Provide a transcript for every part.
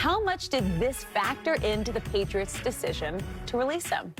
How much did this factor into the Patriots' decision to release him?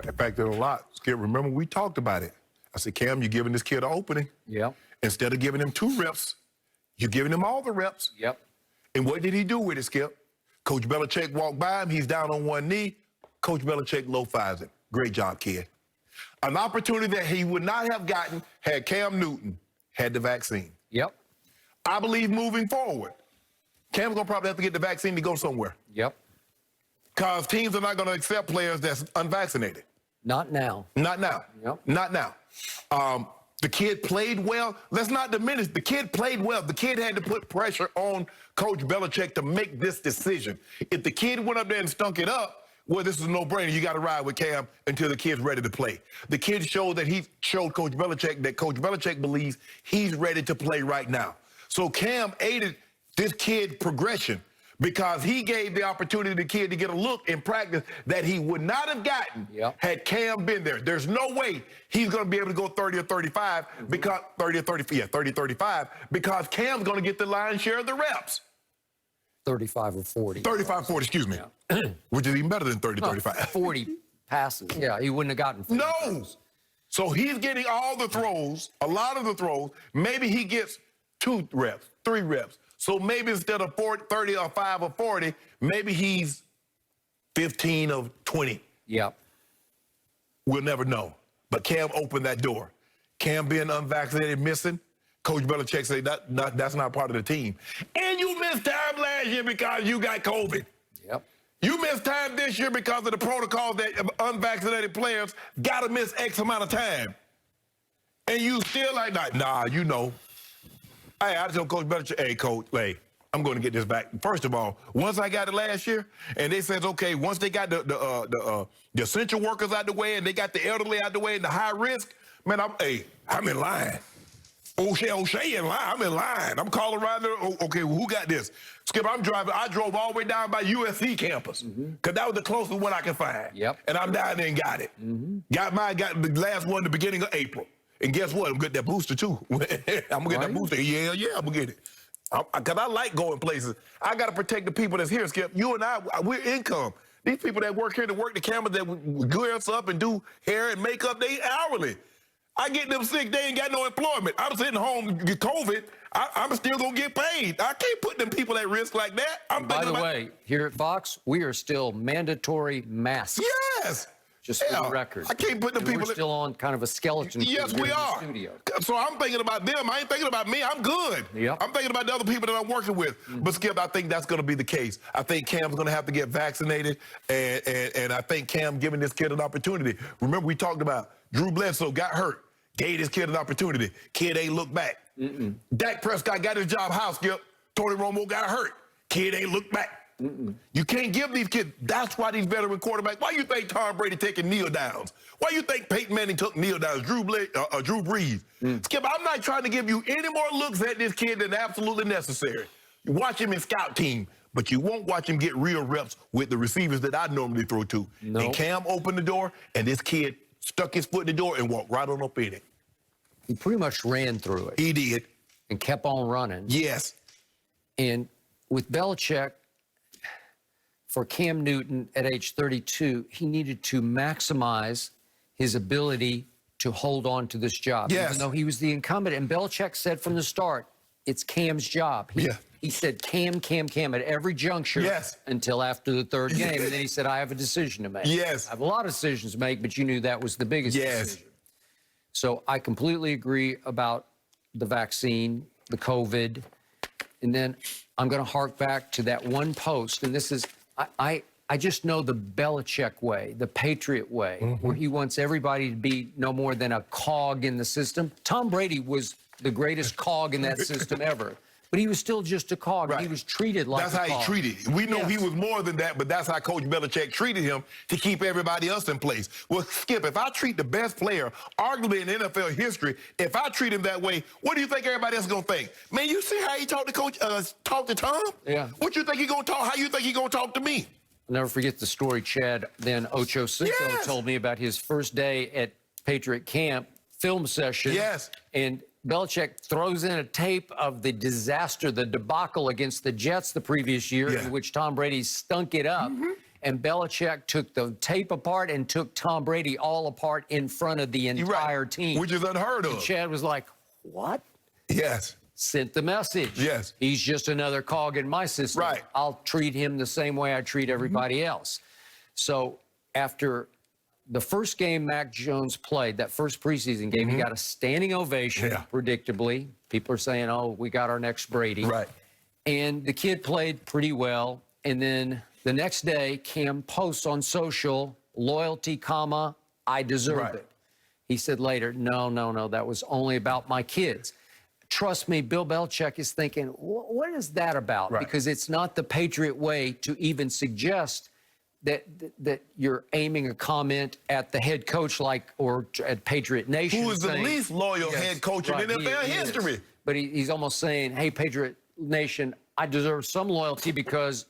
It factored a lot. Skip, remember we talked about it. I said, Cam, you're giving this kid an opening. Yep. Instead of giving him 2 reps, you're giving him all the reps. Yep. And what did he do with it, Skip? Coach Belichick walked by him. He's down on one knee. Coach Belichick low-fives him. Great job, kid. An opportunity that he would not have gotten had Cam Newton had the vaccine. Yep. I believe moving forward, Cam's going to probably have to get the vaccine to go somewhere. Yep. Because teams are not going to accept players that's unvaccinated. Not now. Not now. Yep. Not now. The kid played well. Let's not diminish. The kid played well. The kid had to put pressure on Coach Belichick to make this decision. If the kid went up there and stunk it up, well, this is a no-brainer. You got to ride with Cam until the kid's ready to play. The kid showed that he showed Coach Belichick that Coach Belichick believes he's ready to play right now. So Cam aided this kid's progression because he gave the opportunity to the kid to get a look in practice that he would not have gotten had Cam been there. There's no way he's going to be able to go 30 or 35 because 30 or 35 because Cam's going to get the lion's share of the reps. 35 or 40. 35, 40, excuse me. Yeah. Which is even better than 30, 35. 40 passes. Yeah, he wouldn't have gotten 40 No. passes. So he's getting all the throws, a lot of the throws. Maybe he gets 2 reps, 3 reps. So maybe instead of 30 or 5 or 40, maybe he's 15 of 20. Yep. We'll never know. But Cam opened that door. Cam being unvaccinated, missing, Coach Belichick said that's not part of the team. And you missed time last year because you got COVID. Yep. You missed time this year because of the protocol that unvaccinated players got to miss X amount of time. And you still like, nah, you know. Hey, I told Coach Belichick, hey, Coach, hey, I'm going to get this back. First of all, once I got it last year, and they said, okay, once they got the essential workers out the way and they got the elderly out the way and the high risk, man, I'm in line. O'Shea in line. I'm in line. I'm calling around there. Okay, well, who got this? Skip, I drove all the way down by USC campus because that was the closest one I could find. Yep. And I'm down there and got it. Got mine, got the last one the beginning of April. And guess what? I'm going to get that booster, too. I'm going to get that booster. Yeah, I'm going to get it. Because I like going places. I got to protect the people that's here, Skip. You and I, we're income. These people that work here to work the cameras that gear us up and do hair and makeup, they hourly. I get them sick, they ain't got no employment. I'm sitting home, get COVID, I'm still going to get paid. I can't put them people at risk like that. By the way, here at Fox, we are still mandatory masks. Yes. Just for the record. I can't put the people... We're still on kind of a skeleton. Yes, we are. So I'm thinking about them. I ain't thinking about me. I'm good. Yep. I'm thinking about the other people that I'm working with. But, Skip, I think that's going to be the case. I think Cam's going to have to get vaccinated, and I think Cam giving this kid an opportunity. Remember, we talked about Drew Bledsoe got hurt, gave this kid an opportunity. Kid ain't looked back. Dak Prescott got his job house, Skip. Tony Romo got hurt. Kid ain't looked back. You can't give these kids. That's why these veteran quarterbacks. Why you think Tom Brady taking kneel downs? Why you think Peyton Manning took kneel downs? Drew Brees. Skip, I'm not trying to give you any more looks at this kid than absolutely necessary. You watch him in scout team, but you won't watch him get real reps with the receivers that I normally throw to. No. And Cam opened the door, and this kid stuck his foot in the door and walked right on up in it. He pretty much ran through it. He did. And kept on running. Yes. And with Belichick, for Cam Newton at age 32, he needed to maximize his ability to hold on to this job. Yes. Even though he was the incumbent. And Belichick said from the start, it's Cam's job. He said Cam at every juncture until after the 3rd game. And then he said, I have a decision to make. Yes. I have a lot of decisions to make, but you knew that was the biggest decision. So I completely agree about the vaccine, the COVID. And then I'm going to hark back to that one post. And this is... I just know the Belichick way, the Patriot way, where he wants everybody to be no more than a cog in the system. Tom Brady was the greatest cog in that system ever. But he was still just a cog. Right. He was treated like a cog. That's how he treated. We know he was more than that, but that's how Coach Belichick treated him to keep everybody else in place. Well, Skip, if I treat the best player, arguably in NFL history, if I treat him that way, what do you think everybody else is going to think? Man, you see how he talked to Coach, talked to Tom? Yeah. What you think he going to talk? How you think he going to talk to me? I'll never forget the story Chad, then Ocho Cinco, told me about his first day at Patriot camp, film session. Yes. And Belichick throws in a tape of the disaster, the debacle against the Jets the previous year, in which Tom Brady stunk it up. And Belichick took the tape apart and took Tom Brady all apart in front of the entire team. Which is unheard of. And Chad was like, what? Yes. Sent the message. Yes. He's just another cog in my system. Right. I'll treat him the same way I treat everybody else. So after the first game Mac Jones played, that first preseason game, he got a standing ovation, predictably. People are saying, oh, we got our next Brady. Right. And the kid played pretty well. And then the next day, Cam posts on social, loyalty, comma, I deserve it. He said later, no, that was only about my kids. Trust me, Bill Belichick is thinking, what is that about? Because it's not the Patriot way to even suggest that you're aiming a comment at the head coach, or at Patriot Nation. Who is the least loyal head coach in NFL history. But he's almost saying, hey, Patriot Nation, I deserve some loyalty because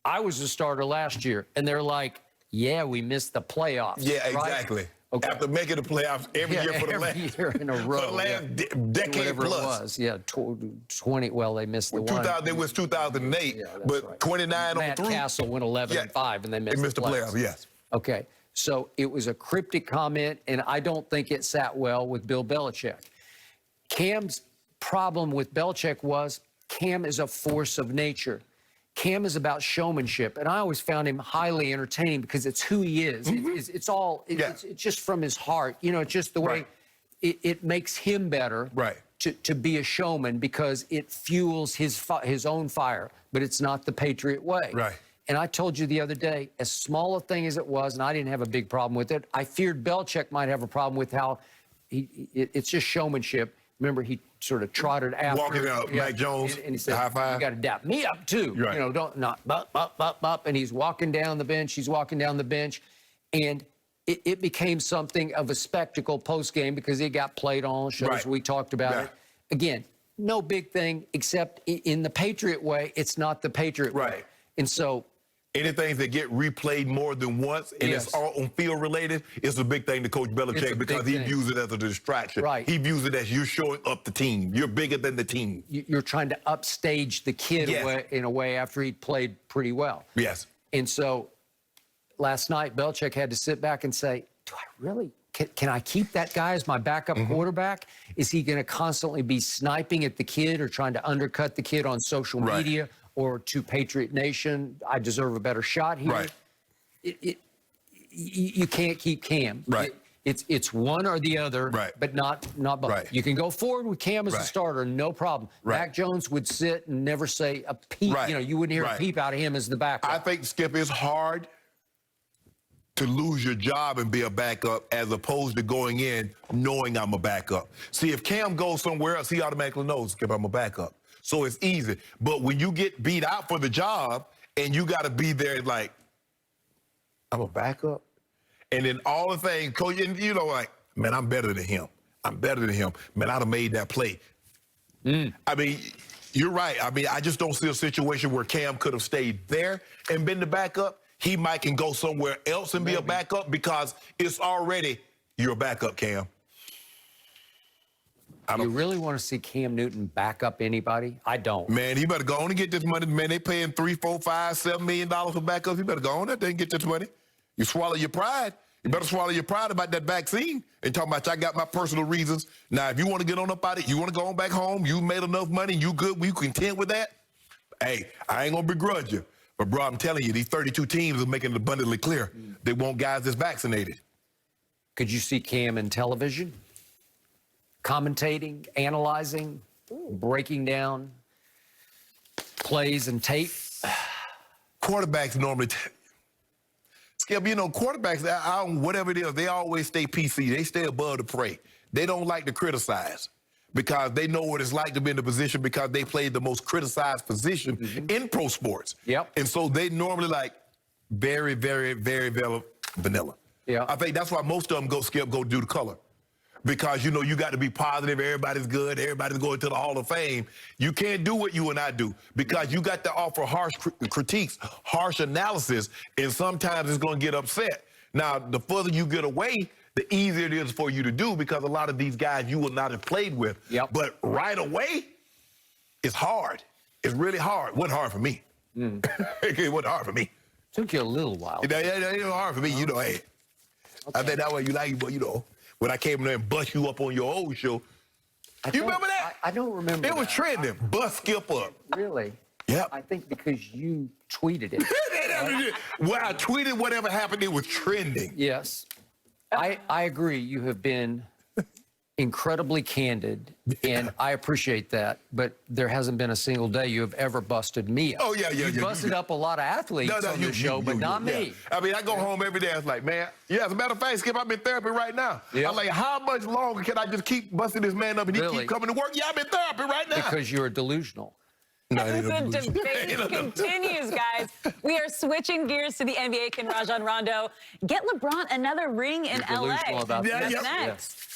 I was the starter last year. And they're like, yeah, we missed the playoffs. Yeah, exactly. Okay. After making the playoffs every year for the last year in a row, for the last decade whatever plus. It was. 20. Well, they missed the one. It was 2008, but 29 Matt on through. Castle went 11-5, and they missed the playoffs. Yes. Okay, so it was a cryptic comment, and I don't think it sat well with Bill Belichick. Cam's problem with Belichick was Cam is a force of nature. Cam is about showmanship, and I always found him highly entertaining because it's who he is. It's just from his heart. You know, it's just the way it makes him better to be a showman because it fuels his own fire, but it's not the Patriot way. And I told you the other day, as small a thing as it was, and I didn't have a big problem with it, I feared Belichick might have a problem with how it's just showmanship. Remember, he sort of trotted after. Walking out, Mac Jones, and he said, high five. You got to dap me up, too. You know, don't, not, up. And he's walking down the bench. He's walking down the bench. And it became something of a spectacle post-game because it got played on shows. We talked about it. Again, no big thing, except in the Patriot way, it's not the Patriot way. And so anything that get replayed more than once and it's all on field related, it's a big thing to Coach Belichick because he views it as a distraction. He views it as you're showing up the team. You're bigger than the team. You're trying to upstage the kid in a way after he played pretty well. And so last night, Belichick had to sit back and say, do I really, can I keep that guy as my backup quarterback? Is he going to constantly be sniping at the kid or trying to undercut the kid on social media? Or to Patriot Nation, I deserve a better shot here. You can't keep Cam. It's one or the other, but not both. You can go forward with Cam as a starter, no problem. Mac Jones would sit and never say a peep. You know, you wouldn't hear a peep out of him as the backup. I think, Skip, it's hard to lose your job and be a backup as opposed to going in knowing I'm a backup. See, if Cam goes somewhere else, he automatically knows, Skip, I'm a backup. So it's easy. But when you get beat out for the job and you got to be there like, I'm a backup. And then all the things, coach, you know, like, man, I'm better than him. I'm better than him. Man, I'd have made that play. I mean, you're right. I mean, I just don't see a situation where Cam could have stayed there and been the backup. He might can go somewhere else and be a backup because it's already, you're a backup, Cam. You really want to see Cam Newton back up anybody? I don't. Man, he better go on and get this money. Man, they paying $3, $4, $5, $7 million for backups. You better go on there and get this money. You swallow your pride. You better swallow your pride about that vaccine and talk about I got my personal reasons. Now, if you want to get on up out of it, you want to go on back home, you made enough money, you good, we content with that, hey, I ain't going to begrudge you. But, bro, I'm telling you, these 32 teams are making it abundantly clear they want guys that's vaccinated. Could you see Cam in television? Commentating, analyzing, breaking down plays and tape? Quarterbacks normally, Skip, you know, quarterbacks, whatever it is, they always stay PC. They stay above the fray. They don't like to criticize because they know what it's like to be in the position because they played the most criticized position in pro sports. And so they normally like very, very, very vanilla. I think that's why most of them go do the color. Because, you know, you got to be positive. Everybody's good. Everybody's going to the Hall of Fame. You can't do what you and I do because you got to offer harsh critiques, harsh analysis, and sometimes it's going to get upset. Now, the further you get away, the easier it is for you to do because a lot of these guys you will not have played with. Yep. But right away, it's hard. It's really hard. It wasn't hard for me. It wasn't hard for me. Took you a little while. It was hard for me, you know. Hey, I think that way you like, but you know, when I came in there and bust you up on your old show, you remember that? I don't remember. It was trending. Bust Skip up. Really? Yep. I think because you tweeted it. When I tweeted whatever happened, it was trending. Yes. I agree. You have been incredibly candid, and I appreciate that. But there hasn't been a single day you have ever busted me up. Oh, yeah. You busted up a lot of athletes on the show, but not me. I mean, I go home every day. I was like, man, as a matter of fact, Skip, I'm in therapy right now. Yep. I'm like, how much longer can I just keep busting this man up and he keep coming to work? Yeah, I'm in therapy right now. Because you're delusional. The debate continues, guys. We are switching gears to the NBA. Can Rajon Rondo get LeBron another ring in LA? Delusional about that. That's next.